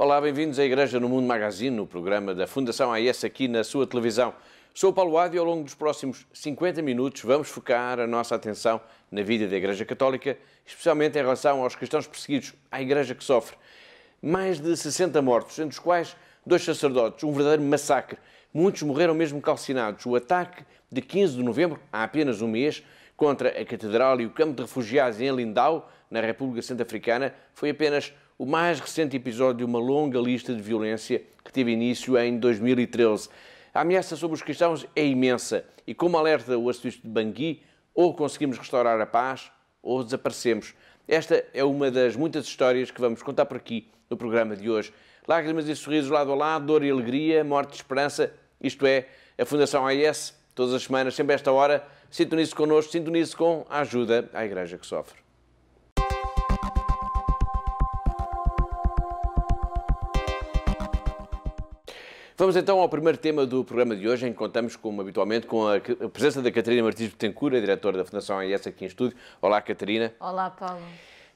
Olá, bem-vindos à Igreja no Mundo Magazine, o programa da Fundação AES aqui na sua televisão. Sou o Paulo Ádio e ao longo dos próximos 50 minutos vamos focar a nossa atenção na vida da Igreja Católica, especialmente em relação aos cristãos perseguidos, à Igreja que sofre. Mais de 60 mortos, entre os quais 2 sacerdotes, um verdadeiro massacre. Muitos morreram mesmo calcinados. O ataque de 15 de novembro, há apenas um mês, contra a Catedral e o campo de refugiados em Lindau, na República Centro-Africana, foi apenas o mais recente episódio de uma longa lista de violência que teve início em 2013. A ameaça sobre os cristãos é imensa e, como alerta o arcebispo de Bangui, ou conseguimos restaurar a paz ou desaparecemos. Esta é uma das muitas histórias que vamos contar por aqui no programa de hoje. Lágrimas e sorrisos lado a lado, dor e alegria, morte e esperança. Isto é a Fundação AES, todas as semanas, sempre a esta hora. Sintonize connosco, sintonize com a ajuda à Igreja que sofre. Vamos então ao primeiro tema do programa de hoje, em que contamos, como habitualmente, com a presença da Catarina Martins Betancourt, a diretora da Fundação AES aqui em estúdio. Olá, Catarina. Olá, Paulo.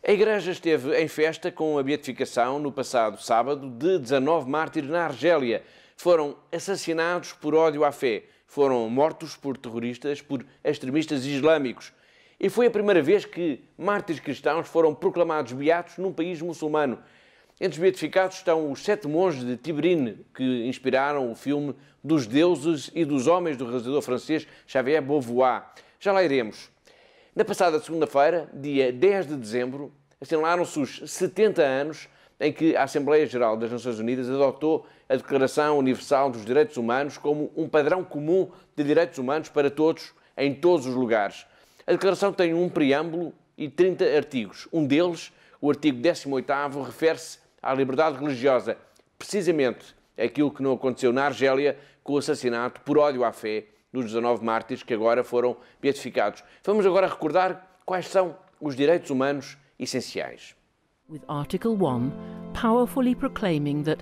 A Igreja esteve em festa com a beatificação no passado sábado de 19 mártires na Argélia. Foram assassinados por ódio à fé. Foram mortos por terroristas, por extremistas islâmicos. E foi a primeira vez que mártires cristãos foram proclamados beatos num país muçulmano. Entre os beatificados estão os 7 monges de Tiberine, que inspiraram o filme Dos Deuses e dos Homens do realizador francês Xavier Beauvoir. Já lá iremos. Na passada segunda-feira, dia 10 de dezembro, assinalaram-se os 70 anos em que a Assembleia Geral das Nações Unidas adotou a Declaração Universal dos Direitos Humanos como um padrão comum de direitos humanos para todos, em todos os lugares. A Declaração tem um preâmbulo e 30 artigos. Um deles, o artigo 18º, refere-se à liberdade religiosa, precisamente aquilo que não aconteceu na Argélia com o assassinato por ódio à fé dos 19 mártires que agora foram beatificados. Vamos agora recordar quais são os direitos humanos essenciais. With Article 1 powerfully proclaiming that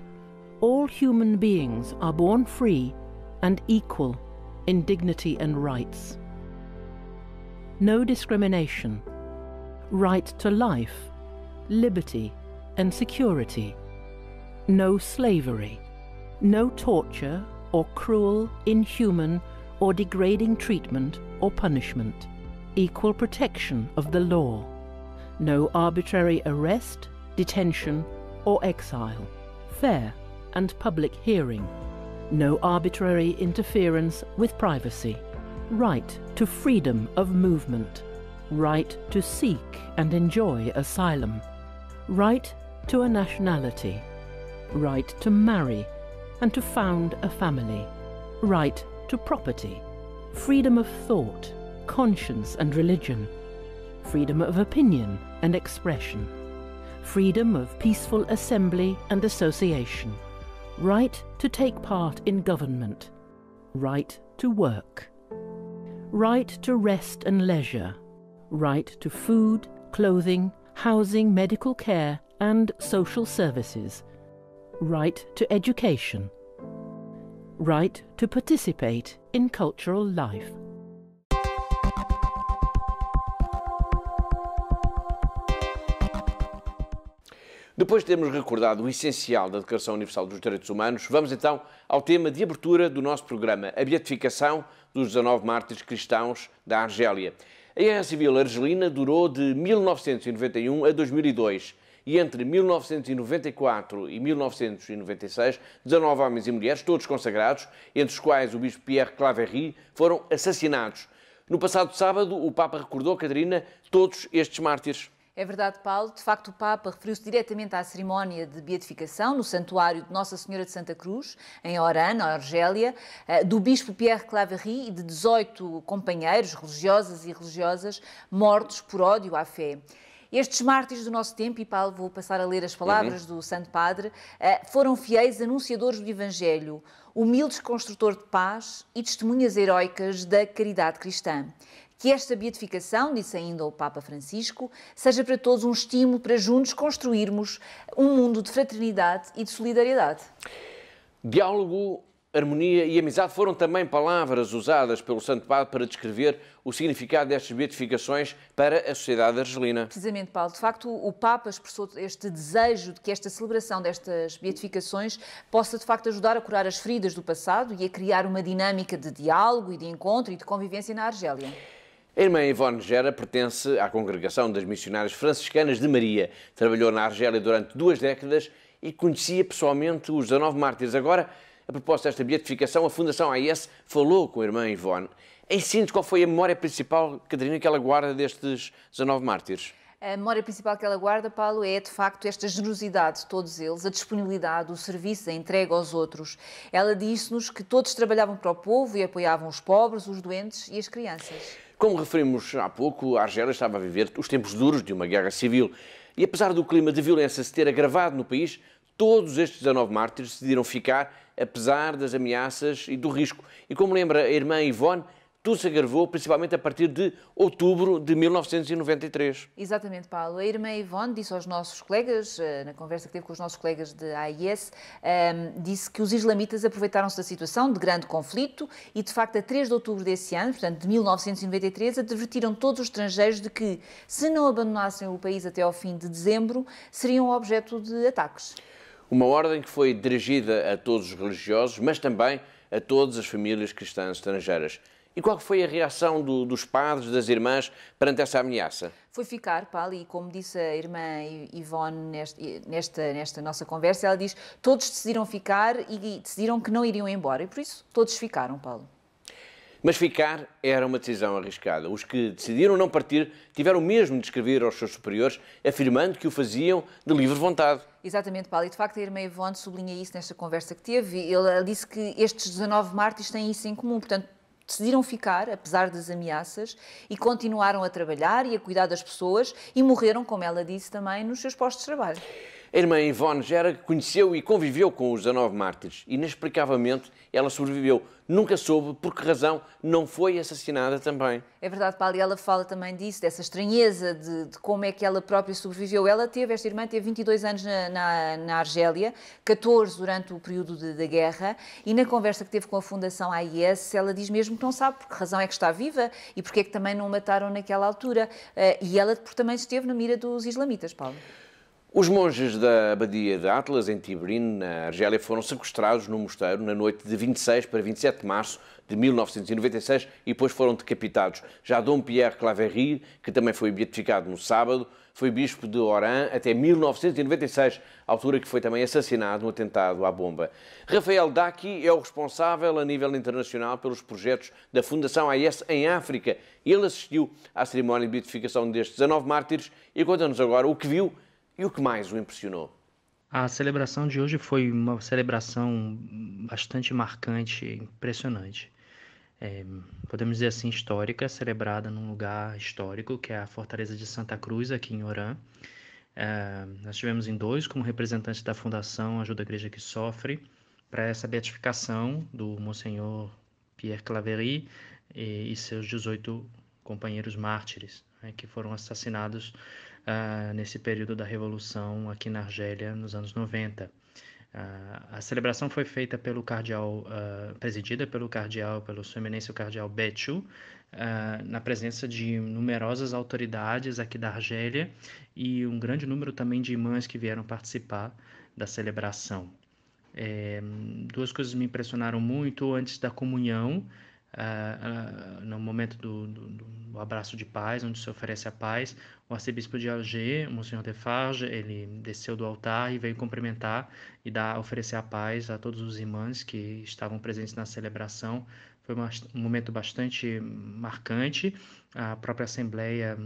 all human beings are born free and equal in dignity and rights. No discrimination. Right to life, liberty and security. No slavery. No torture or cruel, inhuman or degrading treatment or punishment. Equal protection of the law. No arbitrary arrest, detention or exile. Fair and public hearing. No arbitrary interference with privacy. Right to freedom of movement. Right to seek and enjoy asylum. Right to a nationality. Right to marry and to found a family. Right to property. Freedom of thought, conscience and religion. Freedom of opinion and expression. Freedom of peaceful assembly and association. Right to take part in government. Right to work. Right to rest and leisure. Right to food, clothing, housing, medical care and social services. Right to education. Right to participate in cultural life. Depois de termos recordado o essencial da Declaração Universal dos Direitos Humanos, vamos então ao tema de abertura do nosso programa, a beatificação dos 19 mártires cristãos da Argélia. A Guerra Civil Argelina durou de 1991 a 2002 e entre 1994 e 1996, 19 homens e mulheres, todos consagrados, entre os quais o bispo Pierre Claverie, foram assassinados. No passado sábado, o Papa recordou, Catarina, todos estes mártires. É verdade, Paulo. De facto, o Papa referiu-se diretamente à cerimónia de beatificação no Santuário de Nossa Senhora de Santa Cruz, em Oran, na Argélia, do bispo Pierre Claverie e de 18 companheiros, religiosas e religiosas, mortos por ódio à fé. Estes mártires do nosso tempo, e Paulo, vou passar a ler as palavras do Santo Padre, foram fiéis anunciadores do Evangelho, humildes construtores de paz e testemunhas heroicas da caridade cristã. Que esta beatificação, disse ainda o Papa Francisco, seja para todos um estímulo para juntos construirmos um mundo de fraternidade e de solidariedade. Diálogo harmonia e amizade foram também palavras usadas pelo Santo Padre para descrever o significado destas beatificações para a sociedade argelina. Precisamente, Paulo. De facto, o Papa expressou este desejo de que esta celebração destas beatificações possa, de facto, ajudar a curar as feridas do passado e a criar uma dinâmica de diálogo e de encontro e de convivência na Argélia. A irmã Ivone Gera pertence à congregação das missionárias franciscanas de Maria. Trabalhou na Argélia durante 2 décadas e conhecia pessoalmente os 19 mártires. Agora, a propósito desta beatificação, a Fundação AIS falou com a irmã Ivone. Em síntese, qual foi a memória principal, Catarina, que ela guarda destes 19 mártires? A memória principal que ela guarda, Paulo, é de facto esta generosidade de todos eles, a disponibilidade, o serviço, a entrega aos outros. Ela disse-nos que todos trabalhavam para o povo e apoiavam os pobres, os doentes e as crianças. Como referimos há pouco, a Argélia estava a viver os tempos duros de uma guerra civil. E apesar do clima de violência se ter agravado no país, todos estes 19 mártires decidiram ficar, apesar das ameaças e do risco. E como lembra a irmã Ivone, tudo se agravou, principalmente a partir de outubro de 1993. Exatamente, Paulo. A irmã Ivone disse aos nossos colegas, na conversa que teve com os nossos colegas de AIS, disse que os islamitas aproveitaram-se da situação de grande conflito e, de facto, a 3 de outubro desse ano, portanto, de 1993, advertiram todos os estrangeiros de que, se não abandonassem o país até ao fim de dezembro, seriam objeto de ataques. Uma ordem que foi dirigida a todos os religiosos, mas também a todas as famílias cristãs estrangeiras. E qual foi a reação dos padres, das irmãs, perante essa ameaça? Foi ficar, Paulo, e como disse a irmã Ivone nesta nossa conversa, ela diz, todos decidiram ficar e decidiram que não iriam embora. E por isso, todos ficaram, Paulo. Mas ficar era uma decisão arriscada. Os que decidiram não partir tiveram mesmo de escrever aos seus superiores, afirmando que o faziam de livre vontade. Exatamente, Paulo. E de facto a irmã Ivone sublinha isso nesta conversa que teve. Ela disse que estes 19 mártires têm isso em comum. Portanto, decidiram ficar, apesar das ameaças, e continuaram a trabalhar e a cuidar das pessoas e morreram, como ela disse também, nos seus postos de trabalho. A irmã Ivone Gera conheceu e conviveu com os 19 mártires. Inexplicavelmente, ela sobreviveu. Nunca soube por que razão não foi assassinada também. É verdade, Paulo, e ela fala também disso, dessa estranheza de como é que ela própria sobreviveu. Esta irmã teve 22 anos na Argélia, 14 durante o período da guerra, e na conversa que teve com a Fundação AIS, ela diz mesmo que não sabe por que razão é que está viva e porque é que também não mataram naquela altura. E ela porque também esteve na mira dos islamitas, Paulo. Os monges da abadia de Atlas, em Tibrin, na Argélia, foram sequestrados no mosteiro na noite de 26 para 27 de março de 1996 e depois foram decapitados. Já Dom Pierre Claverie, que também foi beatificado no sábado, foi bispo de Oran até 1996, altura que foi também assassinado no atentado à bomba. Rafael Daqui é o responsável a nível internacional pelos projetos da Fundação AIS em África. Ele assistiu à cerimónia de beatificação destes 19 mártires e conta-nos agora o que viu e o que mais o impressionou. A celebração de hoje foi uma celebração bastante marcante, impressionante. Podemos dizer assim, histórica, celebrada num lugar histórico, que é a Fortaleza de Santa Cruz, aqui em Oran. Nós tivemos em 2 como representantes da Fundação Ajuda a Igreja que Sofre, para essa beatificação do Monsenhor Pierre Claverie e seus 18 companheiros mártires, que foram assassinados nesse período da Revolução aqui na Argélia, nos anos 90. A celebração foi feita pelo cardeal, presidida pelo Sua Eminência o Cardeal Betchou, na presença de numerosas autoridades aqui da Argélia e um grande número também de imãs que vieram participar da celebração. 2 coisas me impressionaram muito antes da comunhão. No momento do abraço de paz, onde se oferece a paz, o arcebispo de Alger, o Monsenhor Defarge, ele desceu do altar e veio cumprimentar e oferecer a paz a todos os imãs que estavam presentes na celebração. Foi um momento bastante marcante. A própria Assembleia,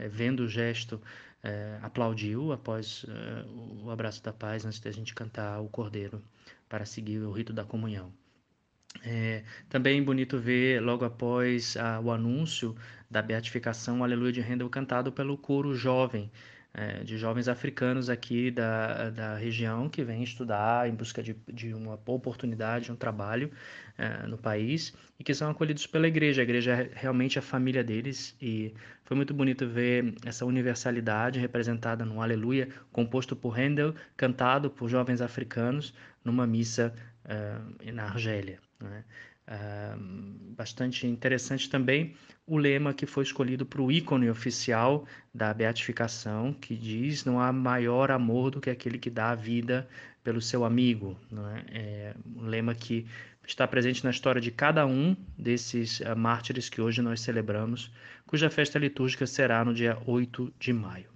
vendo o gesto, aplaudiu após o abraço da paz, antes da gente cantar o Cordeiro, para seguir o rito da comunhão. Também bonito ver, logo após o anúncio da beatificação, o Aleluia de Handel cantado pelo coro jovem, de jovens africanos aqui da região, que vêm estudar em busca de uma oportunidade, um trabalho no país, e que são acolhidos pela igreja. A igreja é realmente a família deles, e foi muito bonito ver essa universalidade representada no Aleluia, composto por Handel, cantado por jovens africanos, numa missa na Argélia. né? Bastante interessante também o lema que foi escolhido para o ícone oficial da beatificação, que diz: não há maior amor do que aquele que dá a vida pelo seu amigo. Não é? É um lema que está presente na história de cada um desses mártires que hoje nós celebramos, cuja festa litúrgica será no dia 8 de maio.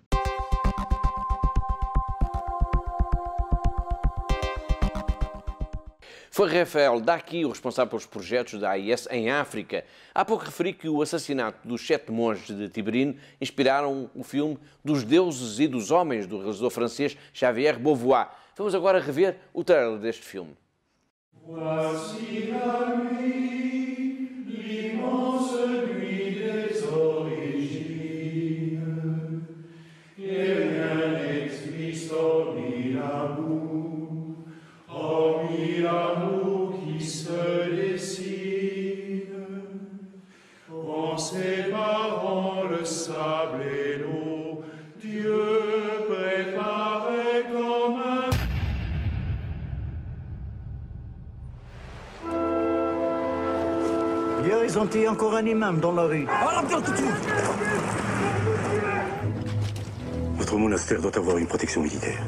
Foi Rafael Daqui, o responsável pelos projetos da AIS em África. Há pouco referi que o assassinato dos 7 monges de Tiberine inspiraram o filme Dos Deuses e dos Homens, do realizador francês Xavier Beauvoir. Vamos agora rever o trailer deste filme. Voici la nuit, l'immense nuit des origines, et rien n'existe hormis l'amour qui se dessine, en séparant le sable et l'eau, Dieu préparait comme un... Hier, ils ont tué encore un imam dans la rue. Votre monastère doit avoir une protection militaire.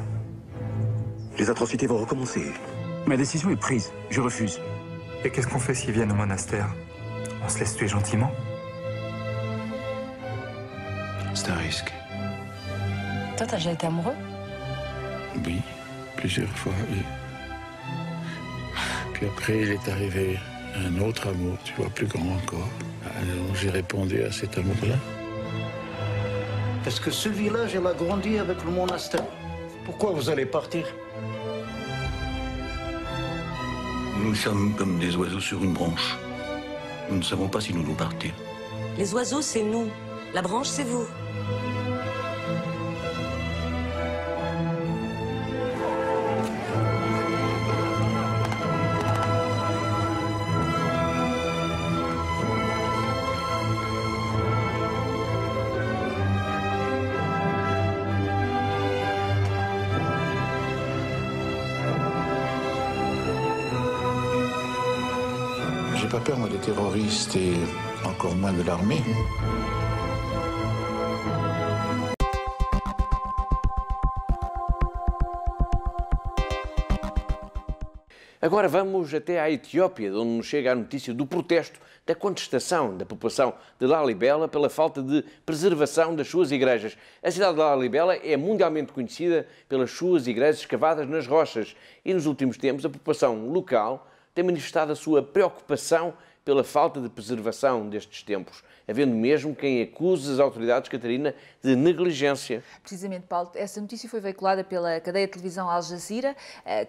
Les atrocités vont recommencer. Ma décision est prise. Je refuse. Et qu'est-ce qu'on fait s'ils viennent au monastère? On se laisse tuer gentiment? C'est un risque. Toi, t'as déjà été amoureux? Oui, plusieurs fois, oui. Puis après, il est arrivé un autre amour, tu vois, plus grand encore. Alors j'ai répondu à cet amour-là. Parce que ce village, elle a grandi avec le monastère. Pourquoi vous allez partir? Nous sommes comme des oiseaux sur une branche. Nous ne savons pas si nous nous partir. Les oiseaux, c'est nous. La branche, c'est vous. J'ai pas peur, moi, des terroristes et encore moins de l'armée. Agora vamos até à Etiópia, de onde nos chega a notícia do protesto, da contestação da população de Lalibela pela falta de preservação das suas igrejas. A cidade de Lalibela é mundialmente conhecida pelas suas igrejas escavadas nas rochas e nos últimos tempos a população local tem manifestado a sua preocupação pela falta de preservação destes templos, havendo mesmo quem acuse as autoridades, Catarina, de negligência. Precisamente, Paulo, essa notícia foi veiculada pela cadeia de televisão Al Jazeera,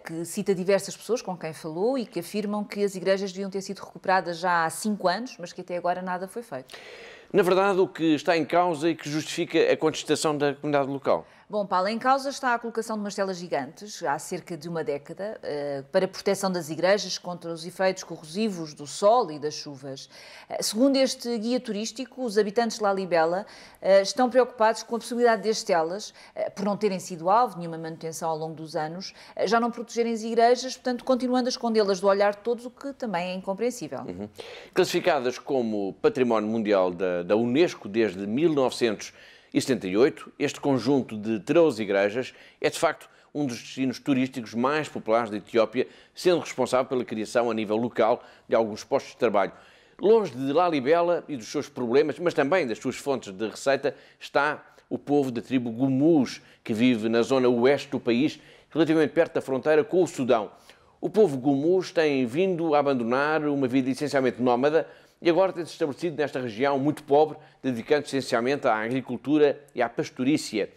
que cita diversas pessoas com quem falou e que afirmam que as igrejas deviam ter sido recuperadas já há 5 anos, mas que até agora nada foi feito. Na verdade, o que está em causa e que justifica a contestação da comunidade local? Bom, Paulo, em causa está a colocação de umas telas gigantes, há cerca de uma década, para proteção das igrejas contra os efeitos corrosivos do sol e das chuvas. Segundo este guia turístico, os habitantes de Lalibela estão preocupados com a possibilidade destas telas, por não terem sido alvo de nenhuma manutenção ao longo dos anos, já não protegerem as igrejas, portanto, continuando a escondê-las do olhar de todos, o que também é incompreensível. Classificadas como Património Mundial da Unesco desde 1978, este conjunto de 13 igrejas é, de facto, um dos destinos turísticos mais populares da Etiópia, sendo responsável pela criação a nível local de alguns postos de trabalho. Longe de Lalibela e dos seus problemas, mas também das suas fontes de receita, está o povo da tribo Gumuz, que vive na zona oeste do país, relativamente perto da fronteira com o Sudão. O povo Gumuz tem vindo a abandonar uma vida essencialmente nómada e agora tem-se estabelecido nesta região muito pobre, dedicando-se essencialmente à agricultura e à pastorícia.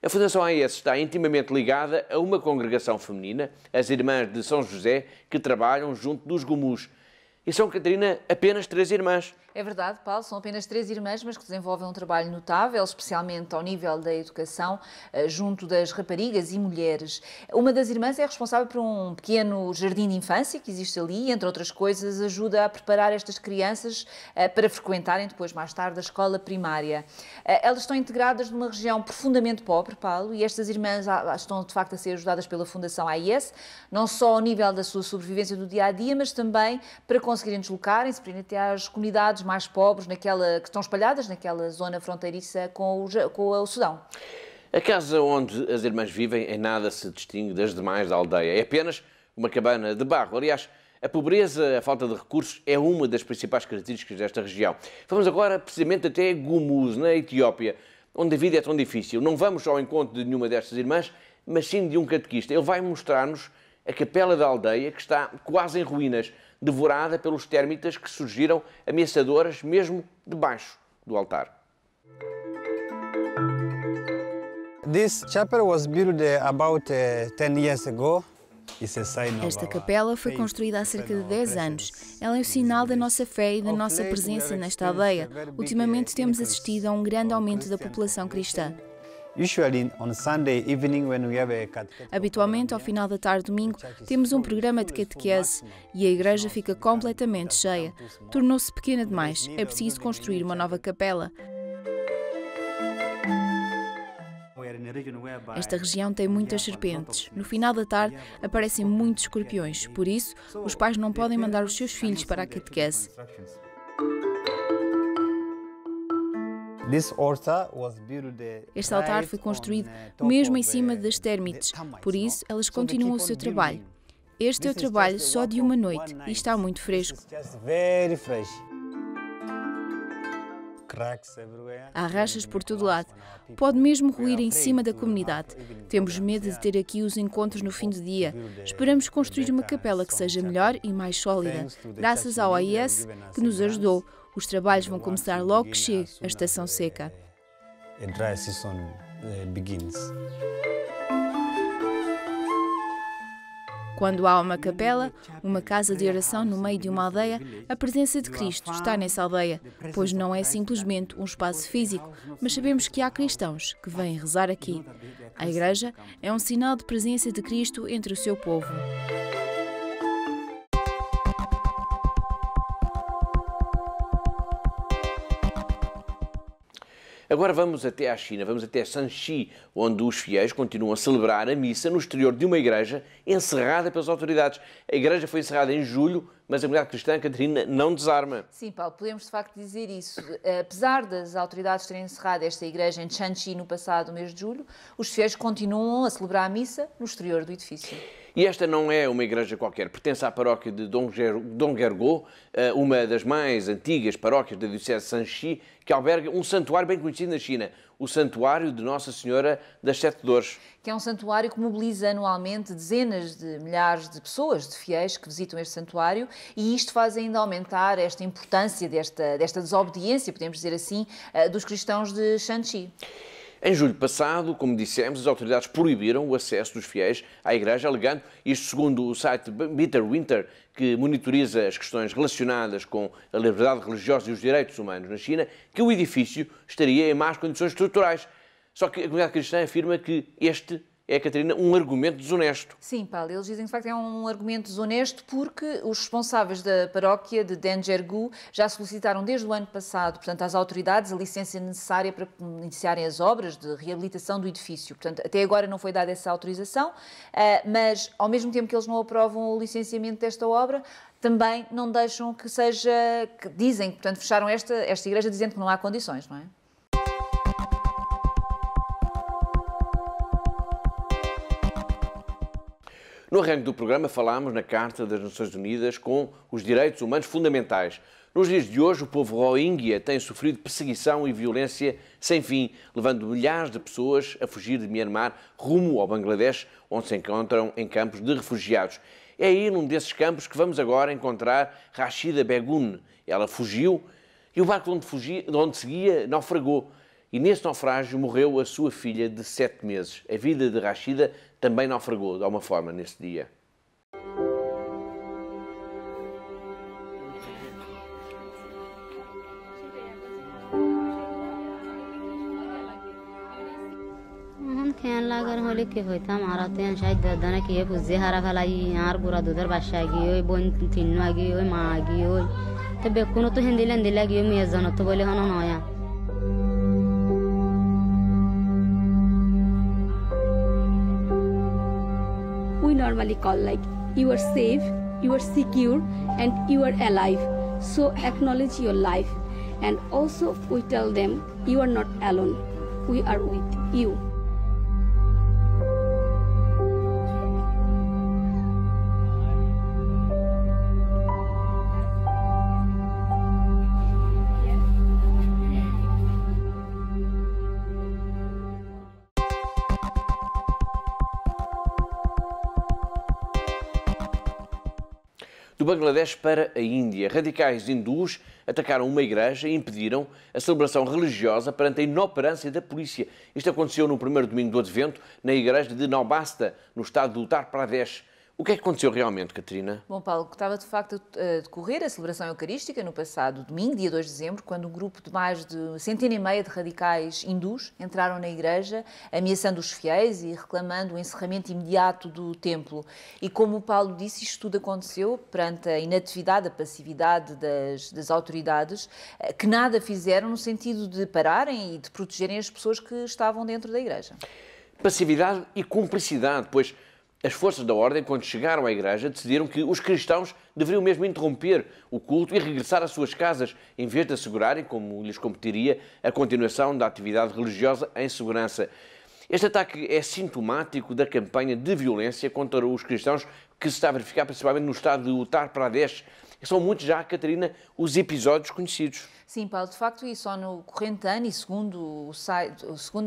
A Fundação AES está intimamente ligada a uma congregação feminina, as Irmãs de São José, que trabalham junto dos Gumuz. E são, Catarina, apenas 3 irmãs. É verdade, Paulo, são apenas 3 irmãs, mas que desenvolvem um trabalho notável, especialmente ao nível da educação, junto das raparigas e mulheres. Uma das irmãs é responsável por um pequeno jardim de infância que existe ali e, entre outras coisas, ajuda a preparar estas crianças para frequentarem depois, mais tarde, a escola primária. Elas estão integradas numa região profundamente pobre, Paulo, e estas irmãs estão, de facto, a ser ajudadas pela Fundação AIS, não só ao nível da sua sobrevivência do dia-a-dia, mas também para conseguirem deslocarem-se para ir até às comunidades mais pobres que estão espalhadas naquela zona fronteiriça com o Sudão. A casa onde as irmãs vivem em nada se distingue das demais da aldeia. É apenas uma cabana de barro. Aliás, a pobreza, a falta de recursos é uma das principais características desta região. Vamos agora precisamente até Gumuz, na Etiópia, onde a vida é tão difícil. Não vamos ao encontro de nenhuma destas irmãs, mas sim de um catequista. Ele vai mostrar-nos a capela da aldeia, que está quase em ruínas, devorada pelos térmitas que surgiram ameaçadoras mesmo debaixo do altar. This chapel was built about 10 years ago. Esta capela foi construída há cerca de 10 anos. Ela é um sinal da nossa fé e da nossa presença nesta aldeia. Ultimamente temos assistido a um grande aumento da população cristã. Habitualmente, ao final da tarde domingo, temos um programa de catequese e a igreja fica completamente cheia. Tornou-se pequena demais. É preciso construir uma nova capela. Esta região tem muitas serpentes. No final da tarde, aparecem muitos escorpiões. Por isso, os pais não podem mandar os seus filhos para a catequese. Este altar foi construído mesmo em cima das térmites, por isso elas continuam o seu trabalho. Este é o trabalho só de uma noite e está muito fresco. Há rachas por todo lado. Pode mesmo ruir em cima da comunidade. Temos medo de ter aqui os encontros no fim do dia. Esperamos construir uma capela que seja melhor e mais sólida. Graças ao AIS que nos ajudou. Os trabalhos vão começar logo que chegue a estação seca. Quando há uma capela, uma casa de oração no meio de uma aldeia, a presença de Cristo está nessa aldeia, pois não é simplesmente um espaço físico, mas sabemos que há cristãos que vêm rezar aqui. A igreja é um sinal de presença de Cristo entre o seu povo. Agora vamos até à China, vamos até Shanxi, onde os fiéis continuam a celebrar a missa no exterior de uma igreja encerrada pelas autoridades. A igreja foi encerrada em julho, mas a comunidade cristã, Catarina, não desarma. Sim, Paulo, podemos de facto dizer isso. Apesar das autoridades terem encerrado esta igreja em Shanxi no passado mês de julho, os fiéis continuam a celebrar a missa no exterior do edifício. E esta não é uma igreja qualquer, pertence à paróquia de Donggergo, uma das mais antigas paróquias da diocese de Shanxi, que alberga um santuário bem conhecido na China, o Santuário de Nossa Senhora das Sete Dores. Que é um santuário que mobiliza anualmente dezenas de milhares de pessoas, de fiéis, que visitam este santuário, e isto faz ainda aumentar esta importância desta desobediência, podemos dizer assim, dos cristãos de Shanxi. Em julho passado, como dissemos, as autoridades proibiram o acesso dos fiéis à igreja, alegando, isto segundo o site Bitter Winter, que monitoriza as questões relacionadas com a liberdade religiosa e os direitos humanos na China, que o edifício estaria em más condições estruturais. Só que a comunidade cristã afirma que este é, Catarina, um argumento desonesto. Sim, Paulo, eles dizem que de facto é um argumento desonesto porque os responsáveis da paróquia de Donggergo já solicitaram desde o ano passado, portanto, às autoridades a licença necessária para iniciarem as obras de reabilitação do edifício. Portanto, até agora não foi dada essa autorização, mas ao mesmo tempo que eles não aprovam o licenciamento desta obra, também não deixam que seja, que dizem, portanto, fecharam esta igreja dizendo que não há condições, não é? No arranque do programa falámos na Carta das Nações Unidas com os direitos humanos fundamentais. Nos dias de hoje, o povo Rohingya tem sofrido perseguição e violência sem fim, levando milhares de pessoas a fugir de Myanmar rumo ao Bangladesh, onde se encontram em campos de refugiados. É aí, num desses campos, que vamos agora encontrar Rashida Begun. Ela fugiu e o barco de onde seguia naufragou. E nesse naufrágio morreu a sua filha de 7 meses. A vida de Rashida também naufragou, de alguma forma, nesse dia. बोले कि होता हमारा तो यहाँ शायद दाना की है पुज़े हरा भलाई यहाँ पूरा दूधर बादशाह की हो बोन तीनों आ गई हो माँ आ गई हो तो बेकुनो तो हिंदी लंदी लगी हो मैं जानो तो बोले हाँ ना आया We normally call like you are safe, you are secure, and you are alive. So acknowledge your life, and also we tell them you are not alone. We are with you. Do Bangladesh para a Índia, radicais hindus atacaram uma igreja e impediram a celebração religiosa perante a inoperância da polícia. Isto aconteceu no primeiro domingo do Advento, na igreja de Naubasta, no estado do Uttar Pradesh. O que é que aconteceu realmente, Catarina? Bom, Paulo, estava de facto a decorrer a celebração eucarística no passado domingo, dia 2 de dezembro, quando um grupo de mais de 150 de radicais hindus entraram na igreja, ameaçando os fiéis e reclamando o encerramento imediato do templo. E como o Paulo disse, isto tudo aconteceu perante a inatividade, a passividade das autoridades, que nada fizeram no sentido de pararem e de protegerem as pessoas que estavam dentro da igreja. Passividade e cumplicidade, pois as forças da ordem, quando chegaram à igreja, decidiram que os cristãos deveriam mesmo interromper o culto e regressar às suas casas, em vez de assegurarem, como lhes competiria, a continuação da atividade religiosa em segurança. Este ataque é sintomático da campanha de violência contra os cristãos que se está a verificar principalmente no estado de Uttar Pradesh. São muitos já, Catarina, os episódios conhecidos. Sim, Paulo, de facto, e só no corrente ano, e segundo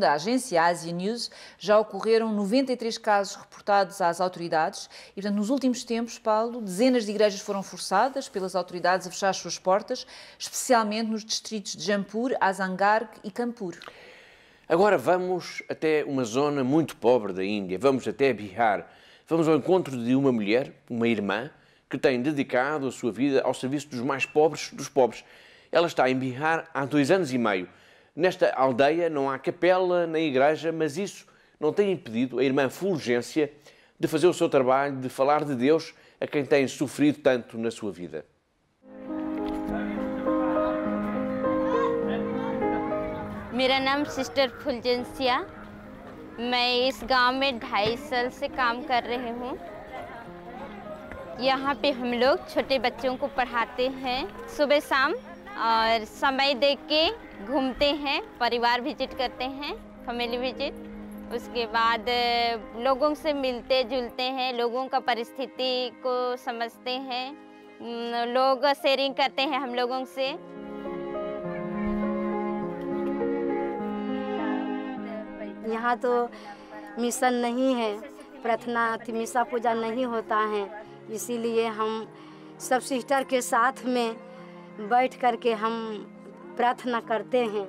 a agência Asia News, já ocorreram 93 casos reportados às autoridades e, portanto, nos últimos tempos, Paulo, dezenas de igrejas foram forçadas pelas autoridades a fechar as suas portas, especialmente nos distritos de Jampur, Azamgarh e Kanpur. Agora vamos até uma zona muito pobre da Índia, vamos até Bihar. Vamos ao encontro de uma mulher, uma irmã, que tem dedicado a sua vida ao serviço dos mais pobres dos pobres. Ela está em Bihar há 2 anos e meio. Nesta aldeia não há capela nem igreja, mas isso não tem impedido a irmã Fulgência de fazer o seu trabalho, de falar de Deus a quem tem sofrido tanto na sua vida. मेरा नाम सिस्टर फुलजेंसिया। मैं इस गांव में 2.5 साल से काम कर रही हूँ। यहाँ पे हम लोग छोटे बच्चों को पढ़ाते हैं सुबह शाम और समय देख के घूमते हैं, परिवार विजिट करते हैं, फैमिली विजिट। उसके बाद लोगों से मिलते जुलते हैं, लोगों का परिस्थिति को समझते हैं, लोग शेयरिंग करते हैं हम लोगों से। यहाँ तो मिशन नहीं है, प्रार्थना मिसा पूजा नहीं होता है, इसीलिए हम सब सिस्टर के साथ में बैठ कर के हम प्रार्थना करते हैं।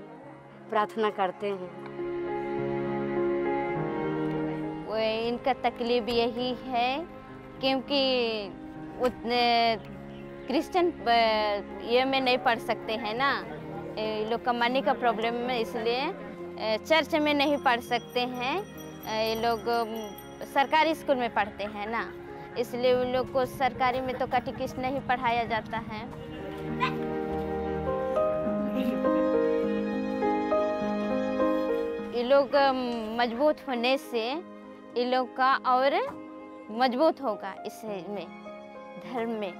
इनका तकलीफ यही है क्योंकि उतने क्रिश्चियन ये में नहीं पढ़ सकते हैं ना, लोग कमाने का प्रॉब्लम है, इसलिए चर्च में नहीं पढ़ सकते हैं। ये लोग सरकारी स्कूल में पढ़ते हैं ना, इसलिए उन लोग को सरकारी में तो कैटेकिस्ट नहीं पढ़ाया जाता है। ये लोग मजबूत होने से ये लोग का और मजबूत होगा इसमें, धर्म में।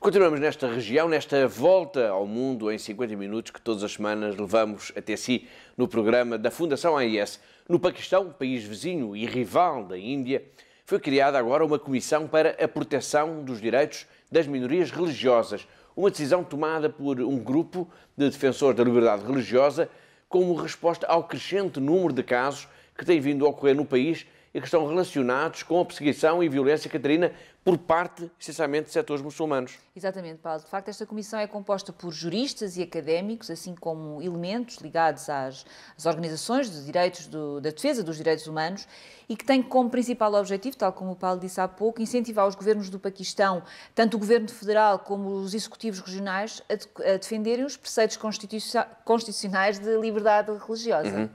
Continuamos nesta região, nesta volta ao mundo em 50 minutos que todas as semanas levamos até si no programa da Fundação AIS. No Paquistão, país vizinho e rival da Índia, foi criada agora uma comissão para a proteção dos direitos das minorias religiosas. Uma decisão tomada por um grupo de defensores da liberdade religiosa como resposta ao crescente número de casos que têm vindo a ocorrer no país e que estão relacionados com a perseguição e violência, Catarina, por parte, essencialmente, de setores muçulmanos. Exatamente, Paulo. De facto, esta comissão é composta por juristas e académicos, assim como elementos ligados às organizações de direitos da defesa dos direitos humanos, e que tem como principal objetivo, tal como o Paulo disse há pouco, incentivar os governos do Paquistão, tanto o governo federal como os executivos regionais, a defenderem os preceitos constitucionais de liberdade religiosa.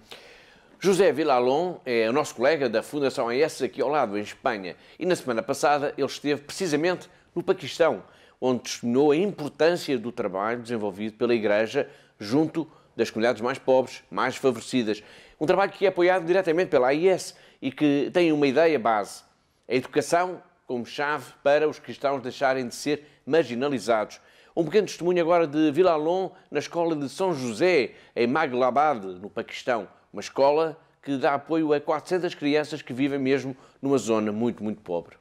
José Vilalón é o nosso colega da Fundação AES aqui ao lado, em Espanha, e na semana passada ele esteve precisamente no Paquistão, onde testemunhou a importância do trabalho desenvolvido pela Igreja junto das comunidades mais pobres, mais desfavorecidas. Um trabalho que é apoiado diretamente pela AES e que tem uma ideia base: a educação como chave para os cristãos deixarem de ser marginalizados. Um pequeno testemunho agora de Vilalón na escola de São José, em Maghlabad, no Paquistão. Uma escola que dá apoio a 400 crianças que vivem mesmo numa zona muito, muito pobre.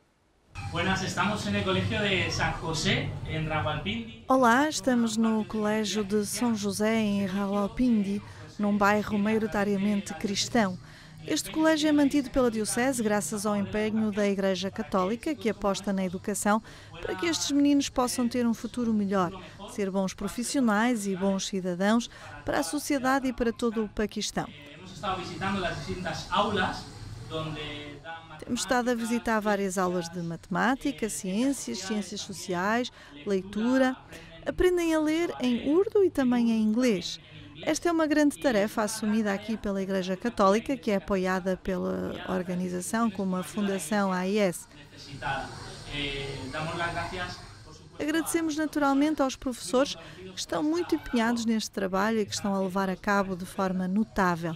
Olá, estamos no Colégio de São José, em Rawalpindi, num bairro maioritariamente cristão. Este colégio é mantido pela Diocese graças ao empenho da Igreja Católica, que aposta na educação para que estes meninos possam ter um futuro melhor, ser bons profissionais e bons cidadãos para a sociedade e para todo o Paquistão. Temos estado a visitar várias aulas de matemática, ciências sociais, leitura. Aprendem a ler em urdu e também em inglês. Esta é uma grande tarefa assumida aqui pela Igreja Católica, que é apoiada pela organização como a Fundação AES. Agradecemos naturalmente aos professores que estão muito empenhados neste trabalho e que estão a levar a cabo de forma notável.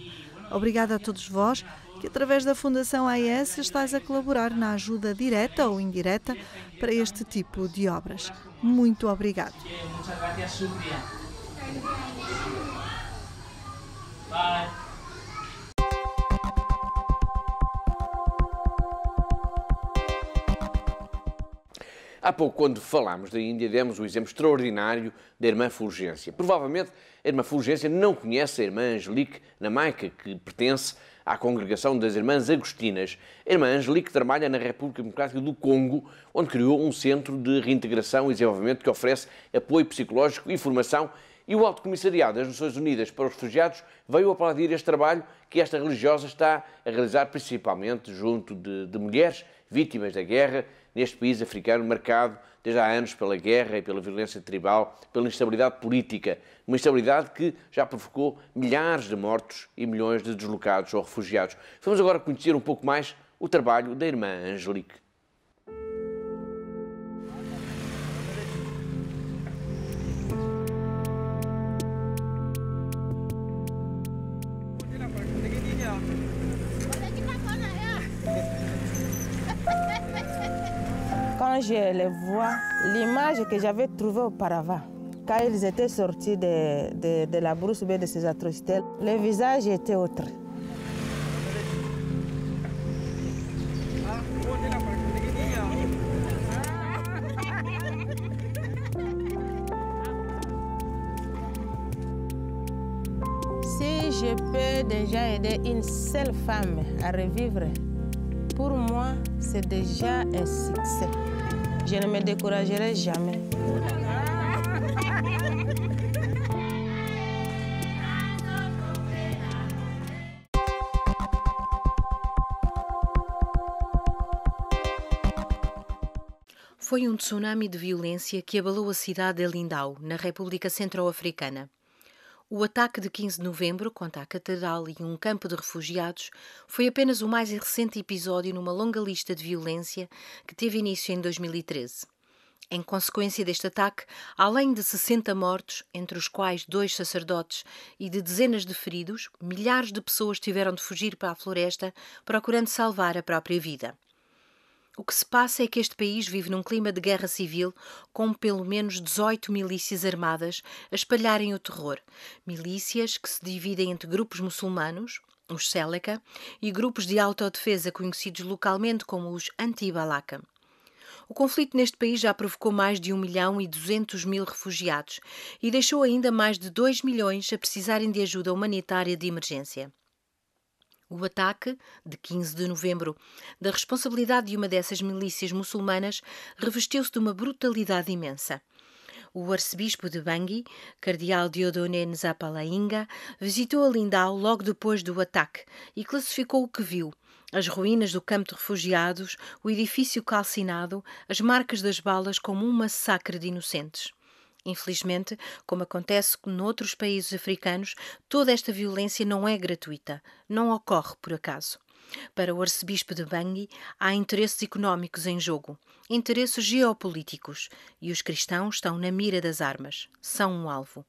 Obrigada a todos vós que, através da Fundação AES, estáis a colaborar na ajuda direta ou indireta para este tipo de obras. Muito obrigado. Há pouco, quando falámos da Índia, demos o exemplo extraordinário da Irmã Fulgência. Provavelmente, a Irmã Fulgência não conhece a Irmã Angelique Namaica, que pertence à congregação das Irmãs Agostinas. A Irmã Angelique trabalha na República Democrática do Congo, onde criou um centro de reintegração e desenvolvimento que oferece apoio psicológico e formação. E o Alto Comissariado das Nações Unidas para os Refugiados veio aplaudir este trabalho que esta religiosa está a realizar principalmente junto de mulheres vítimas da guerra neste país africano marcado desde há anos pela guerra e pela violência tribal, pela instabilidade política, uma instabilidade que já provocou milhares de mortos e milhões de deslocados ou refugiados. Vamos agora conhecer um pouco mais o trabalho da Irmã Angelique. Quand je les vois, l'image que j'avais trouvée auparavant, quand ils étaient sortis de la brousse de ces atrocités, le visage était autre. Si je peux déjà aider une seule femme à revivre, pour moi, c'est déjà un succès. Je ne me découragerai jamais. Foi um tsunami de violência que abalou a cidade de Lindau, na República Centro-Africana. O ataque de 15 de novembro contra a Catedral e um campo de refugiados foi apenas o mais recente episódio numa longa lista de violência que teve início em 2013. Em consequência deste ataque, além de 60 mortos, entre os quais 2 sacerdotes, e de dezenas de feridos, milhares de pessoas tiveram de fugir para a floresta procurando salvar a própria vida. O que se passa é que este país vive num clima de guerra civil, com pelo menos 18 milícias armadas a espalharem o terror. Milícias que se dividem entre grupos muçulmanos, os Seleka, e grupos de autodefesa conhecidos localmente como os Anti-Balaka. O conflito neste país já provocou mais de 1.200.000 refugiados e deixou ainda mais de 2 milhões a precisarem de ajuda humanitária de emergência. O ataque, de 15 de novembro, da responsabilidade de uma dessas milícias muçulmanas, revestiu-se de uma brutalidade imensa. O arcebispo de Bangui, cardeal Dieudonné Nzapalainga, visitou a Lindau logo depois do ataque e classificou o que viu: as ruínas do campo de refugiados, o edifício calcinado, as marcas das balas como um massacre de inocentes. Infelizmente, como acontece noutros países africanos, toda esta violência não é gratuita, não ocorre por acaso. Para o arcebispo de Bangui, há interesses económicos em jogo, interesses geopolíticos, e os cristãos estão na mira das armas, são um alvo.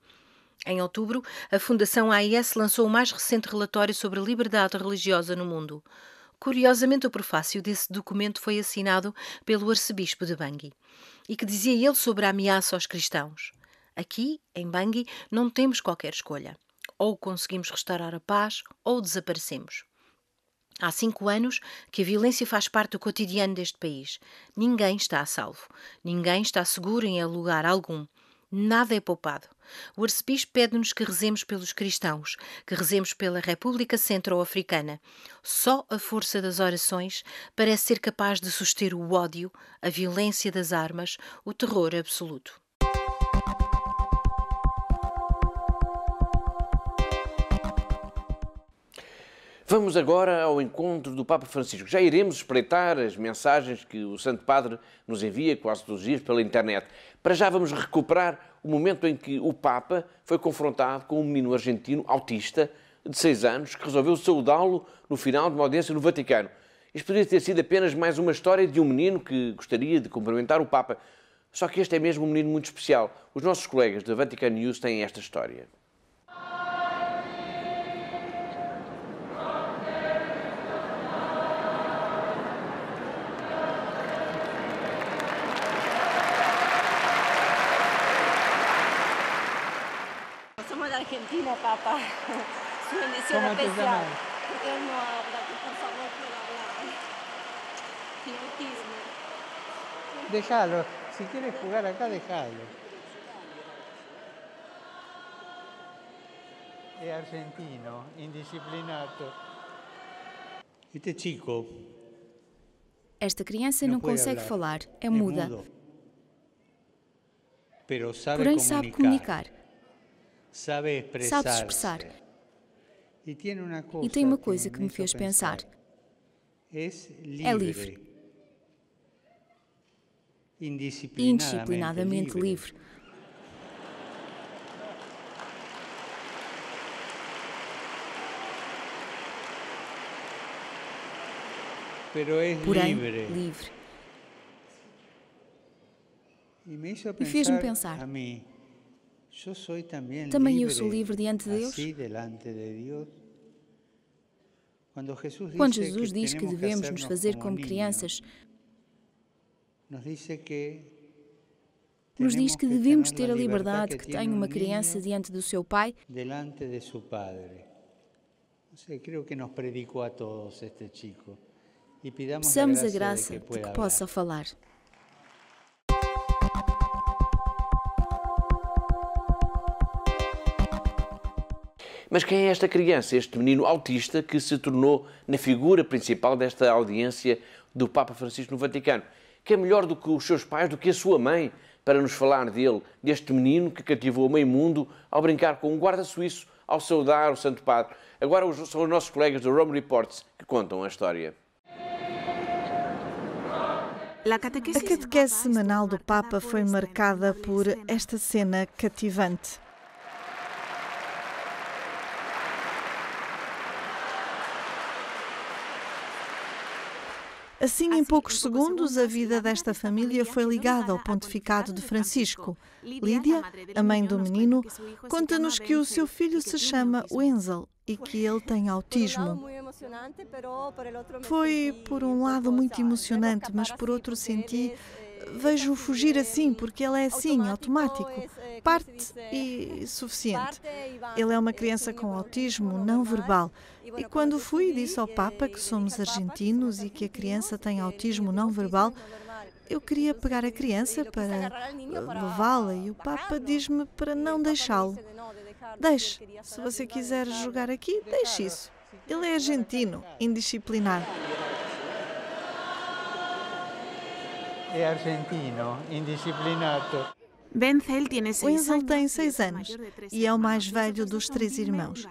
Em outubro, a Fundação AIS lançou o mais recente relatório sobre a liberdade religiosa no mundo. Curiosamente, o prefácio desse documento foi assinado pelo arcebispo de Bangui. E que dizia ele sobre a ameaça aos cristãos? Aqui, em Bangui, não temos qualquer escolha. Ou conseguimos restaurar a paz, ou desaparecemos. Há 5 anos que a violência faz parte do cotidiano deste país. Ninguém está a salvo. Ninguém está seguro em lugar algum. Nada é poupado. O arcebispo pede-nos que rezemos pelos cristãos, que rezemos pela República Centro-Africana. Só a força das orações parece ser capaz de suster o ódio, a violência das armas, o terror absoluto. Vamos agora ao encontro do Papa Francisco. Já iremos espreitar as mensagens que o Santo Padre nos envia quase todos os dias pela internet. Para já vamos recuperar o momento em que o Papa foi confrontado com um menino argentino autista de 6 anos que resolveu saudá-lo no final de uma audiência no Vaticano. Isto poderia ter sido apenas mais uma história de um menino que gostaria de cumprimentar o Papa. Só que este é mesmo um menino muito especial. Os nossos colegas da Vatican News têm esta história. Argentina, Papa. Su bendición especial. Porque él no habla, por favor, pueda hablar. Tiene autismo. Déjalo. Si quieres jugar acá, déjalo. Es argentino, indisciplinado. Este chico. Esta criança não consegue falar, é muda. Porém sabe comunicar. Sabe expressar. E tem uma coisa que me fez pensar. É livre. Indisciplinadamente livre. Porém, livre. E fez-me pensar. Também eu sou livre diante de Deus? Quando Jesus diz que devemos nos fazer como crianças, nos diz que devemos ter a liberdade que tem uma criança diante do seu pai. Peçamos a graça de que possa falar. Mas quem é esta criança, este menino autista que se tornou na figura principal desta audiência do Papa Francisco no Vaticano? Que é melhor do que os seus pais, do que a sua mãe, para nos falar dele, deste menino que cativou o meio mundo ao brincar com um guarda suíço, ao saudar o Santo Padre. Agora são os nossos colegas do Rome Reports que contam a história. A catequese semanal do Papa foi marcada por esta cena cativante. Assim, em poucos segundos, a vida desta família foi ligada ao pontificado de Francisco. Lídia, a mãe do menino, conta-nos que o seu filho se chama Wenzel e que ele tem autismo. Foi, por um lado, muito emocionante, mas por outro senti, vejo-o fugir assim, porque ele é assim, automático, parte e suficiente. Ele é uma criança com autismo não verbal. E quando fui, disse ao Papa que somos argentinos e que a criança tem autismo não verbal, eu queria pegar a criança para levá-la e o Papa diz-me para não deixá-lo. Deixe, se você quiser jogar aqui, deixe isso. Ele é argentino, indisciplinado. É argentino, indisciplinado. Wenzel tem 6 anos e é o mais velho dos 3 irmãos.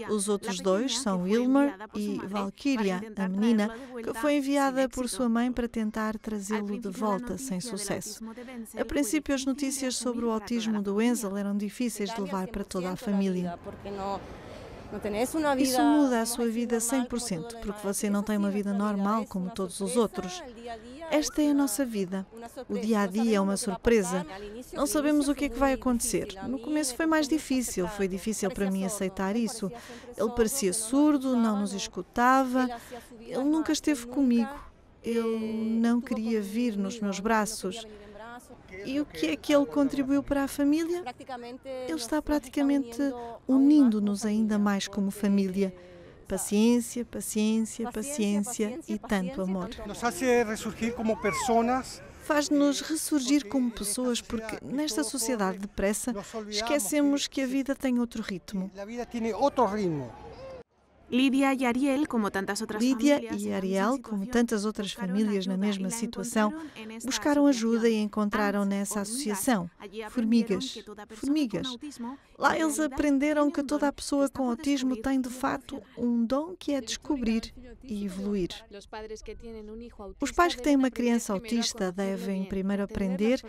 Os outros 2 são Wilmer e Valkyria, a menina, que foi enviada por sua mãe para tentar trazê-lo de volta sem sucesso. A princípio, as notícias sobre o autismo do Wenzel eram difíceis de levar para toda a família. Isso muda a sua vida 100%, porque você não tem uma vida normal como todos os outros. Esta é a nossa vida. O dia-a-dia é uma surpresa. Não sabemos o que é que vai acontecer. No começo foi mais difícil. Foi difícil para mim aceitar isso. Ele parecia surdo, não nos escutava. Ele nunca esteve comigo. Ele não queria vir nos meus braços. E o que é que ele contribuiu para a família? Ele está praticamente unindo-nos ainda mais como família. Paciência, paciência, paciência e tanto amor. Nos faz ressurgir como pessoas. Faz-nos ressurgir como pessoas porque, nesta sociedade depressa, esquecemos que a vida tem outro ritmo. A vida tem outro ritmo. Lídia e Ariel, como tantas outras famílias na mesma situação, buscaram ajuda e encontraram nessa associação Formigas. Lá eles aprenderam que toda a pessoa com autismo tem, de fato, um dom que é descobrir e evoluir. Os pais que têm uma criança autista devem primeiro aprender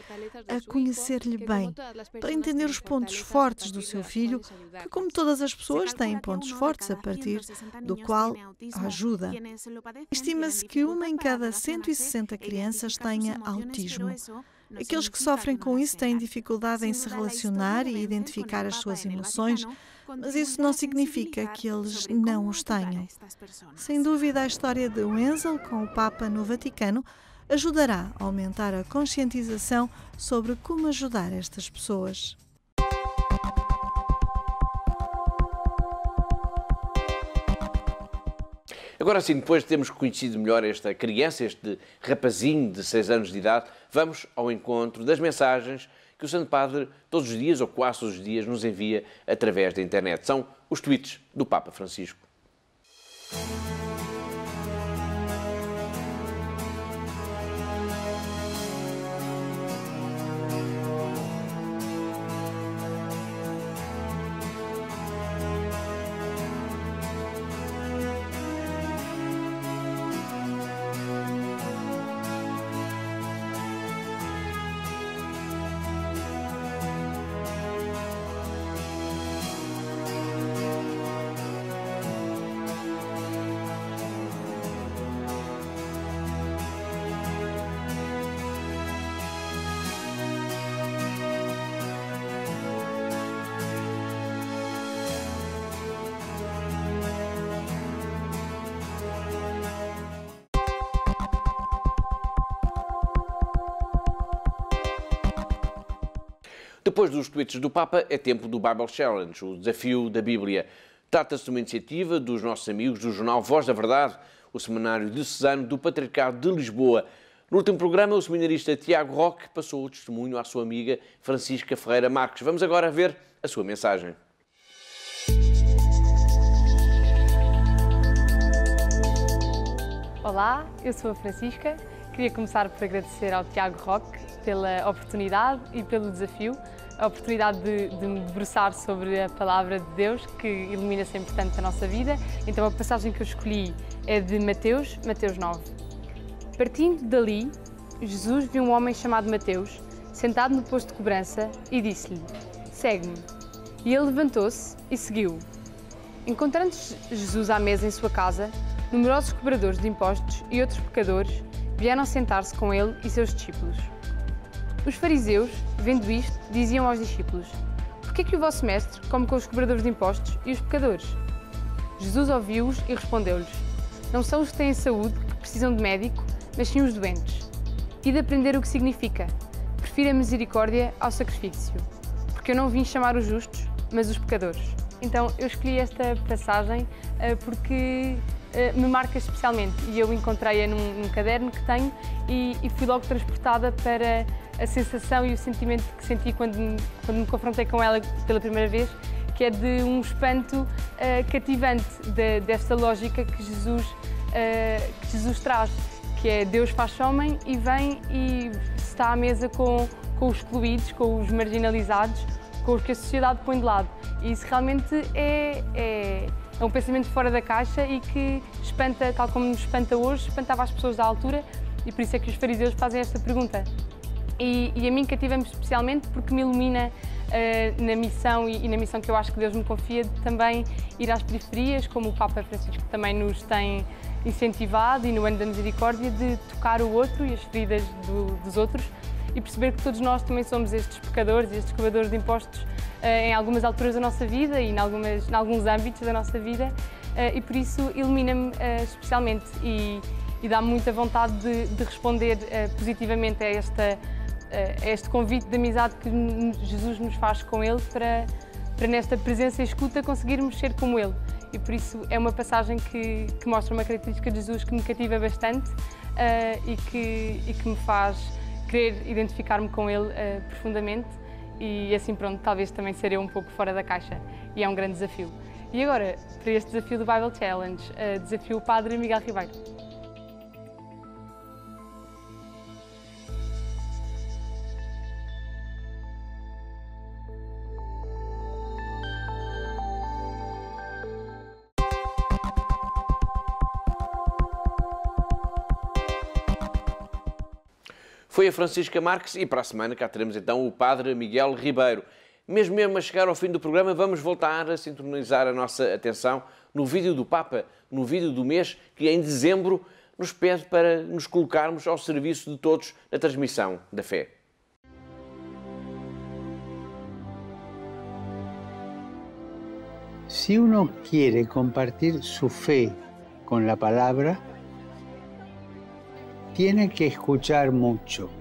a conhecer-lhe bem, para entender os pontos fortes do seu filho, que, como todas as pessoas, têm pontos fortes a partir do qual ajuda. Estima-se que 1 em cada 160 crianças tenha autismo. Aqueles que sofrem com isso têm dificuldade em se relacionar e identificar as suas emoções, mas isso não significa que eles não os tenham. Sem dúvida, a história de Wenzel com o Papa no Vaticano ajudará a aumentar a conscientização sobre como ajudar estas pessoas. Agora sim, depois de termos conhecido melhor esta criança, este rapazinho de 6 anos de idade, vamos ao encontro das mensagens que o Santo Padre todos os dias, ou quase todos os dias, nos envia através da internet. São os tweets do Papa Francisco. Depois dos tweets do Papa, é tempo do Bible Challenge, o desafio da Bíblia. Trata-se de uma iniciativa dos nossos amigos do jornal Voz da Verdade, o semanário diocesano do Patriarcado de Lisboa. No último programa, o seminarista Tiago Roque passou o testemunho à sua amiga Francisca Ferreira Marques. Vamos agora ver a sua mensagem. Olá, eu sou a Francisca. Queria começar por agradecer ao Tiago Roque pela oportunidade e pelo desafio, a oportunidade de me debruçar sobre a Palavra de Deus, que ilumina sempre tanto a nossa vida. Então a passagem que eu escolhi é de Mateus 9. Partindo dali, Jesus viu um homem chamado Mateus, sentado no posto de cobrança, e disse-lhe: "Segue-me." E ele levantou-se e seguiu-o. Encontrando Jesus à mesa em sua casa, numerosos cobradores de impostos e outros pecadores vieram sentar-se com ele e seus discípulos. Os fariseus, vendo isto, diziam aos discípulos: "Por que é que o vosso mestre come com os cobradores de impostos e os pecadores?" Jesus ouviu-os e respondeu-lhes: "Não são os que têm saúde que precisam de médico, mas sim os doentes. E de aprender o que significa: prefiro a misericórdia ao sacrifício, porque eu não vim chamar os justos, mas os pecadores." Então eu escolhi esta passagem porque me marca especialmente, e eu encontrei-a num caderno que tenho e fui logo transportada para a sensação e o sentimento que senti quando me confrontei com ela pela primeira vez, que é de um espanto cativante desta lógica que Jesus traz, que é Deus faz homem e vem e está à mesa com os excluídos, com os marginalizados, com os que a sociedade põe de lado. E isso realmente é um pensamento fora da caixa e que espanta, tal como nos espanta hoje, espantava as pessoas da altura, e por isso é que os fariseus fazem esta pergunta. E a mim cativa-me especialmente porque me ilumina na missão e na missão que eu acho que Deus me confia, de também ir às periferias, como o Papa Francisco também nos tem incentivado, e no Ano da Misericórdia, de tocar o outro e as feridas dos outros, e perceber que todos nós também somos estes pecadores e estes cobradores de impostos em algumas alturas da nossa vida e em alguns âmbitos da nossa vida, e por isso ilumina-me especialmente e dá-me muita vontade de responder positivamente a este convite de amizade que Jesus nos faz com Ele, para nesta presença e escuta conseguirmos ser como Ele. E por isso é uma passagem que mostra uma característica de Jesus que me cativa bastante e que me faz querer identificar-me com Ele profundamente, e assim pronto, talvez também ser eu um pouco fora da caixa, e é um grande desafio. E agora, para este desafio do Bible Challenge, desafio o Padre Miguel Ribeiro. Foi a Francisca Marques e para a semana cá teremos então o Padre Miguel Ribeiro. Mesmo a chegar ao fim do programa, vamos voltar a sintonizar a nossa atenção no vídeo do Papa, no vídeo do mês, que em dezembro nos pede para nos colocarmos ao serviço de todos na transmissão da fé. Si uno quiere compartir su fe con la palabra, tiene que escuchar mucho.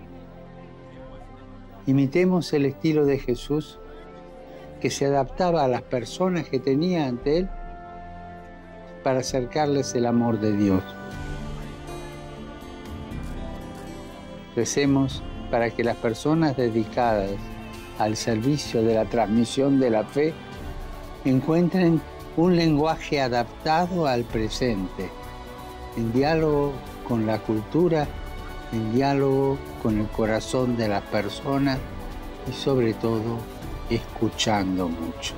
Imitemos el estilo de Jesús, que se adaptaba a las personas que tenía ante él para acercarles el amor de Dios. Recemos para que las personas dedicadas al servicio de la transmisión de la fe encuentren un lenguaje adaptado al presente, en diálogo con la cultura, en diálogo con el corazón de las personas y sobre todo escuchando mucho.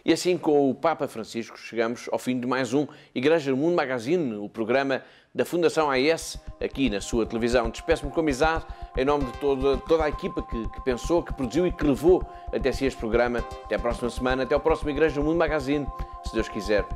E assim, com o Papa Francisco, chegamos ao fim de mais um Igreja no Mundo Magazine, o programa da Fundação AES, aqui na sua televisão. Despeço-me com amizade, em nome de toda a equipa que pensou, que produziu e que levou até si este programa. Até a próxima semana, até ao próximo Igreja no Mundo Magazine, se Deus quiser.